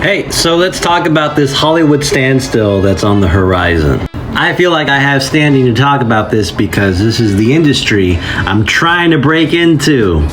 Hey, so let's talk about this Hollywood standstill that's on the horizon. I feel like I have standing to talk about this because this is the industry I'm trying to break into.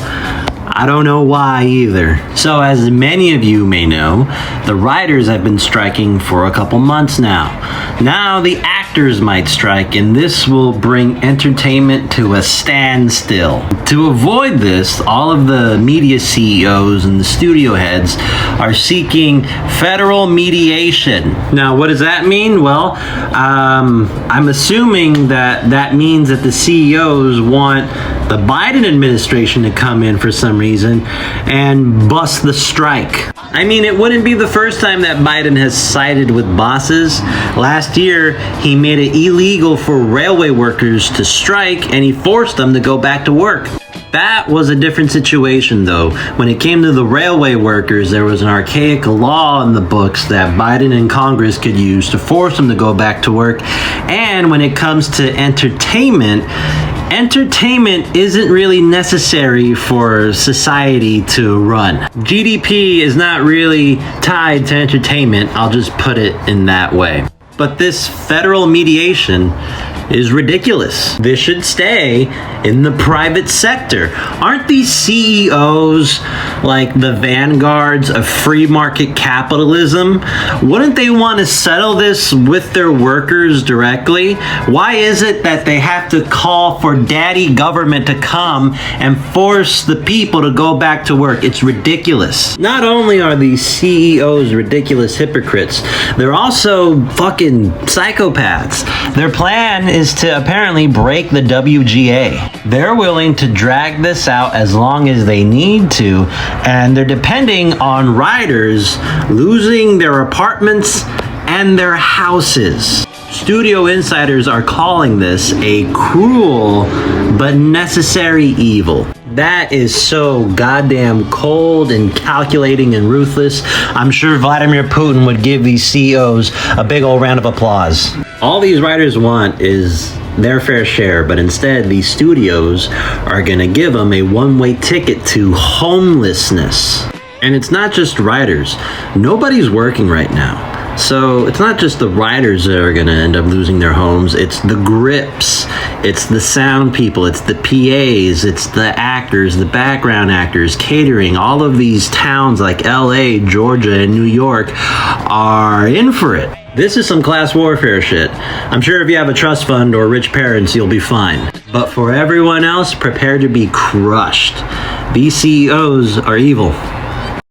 I don't know why either. So as many of you may know, the writers have been striking for a couple months now. Now the actors might strike, and this will bring entertainment to a standstill. To avoid this, all of the media CEOs and the studio heads are seeking federal mediation. Now, what does that mean? Well, I'm assuming that means that the CEOs want the Biden administration to come in for some reason and bust the strike. I mean, it wouldn't be the first time that Biden has sided with bosses. Last year, he made it illegal for railway workers to strike, and he forced them to go back to work. That was a different situation, though. When it came to the railway workers, there was an archaic law in the books that Biden and Congress could use to force them to go back to work. And when it comes to entertainment isn't really necessary for society to run. GDP is not really tied to entertainment, I'll just put it in that way. But this federal mediation is ridiculous. This should stay in the private sector. Aren't these CEOs like the vanguards of free market capitalism? Wouldn't they want to settle this with their workers directly? Why is it that they have to call for daddy government to come and force the people to go back to work? It's ridiculous. Not only are these CEOs ridiculous hypocrites, they're also fucking psychopaths. Their plan is to apparently break the WGA. They're willing to drag this out as long as they need to, and they're depending on writers losing their apartments and their houses. Studio insiders are calling this a cruel but necessary evil. That is so goddamn cold and calculating and ruthless. I'm sure Vladimir Putin would give these CEOs a big old round of applause. All these writers want is their fair share, but instead these studios are gonna give them a one-way ticket to homelessness. And it's not just writers. Nobody's working right now. So it's not just the writers that are going to end up losing their homes. It's the grips, it's the sound people, it's the PAs, it's the actors, the background actors, catering. All of these towns like LA, Georgia, and New York are in for it. This is some class warfare shit. I'm sure if you have a trust fund or rich parents, you'll be fine. But for everyone else, prepare to be crushed. These CEOs are evil.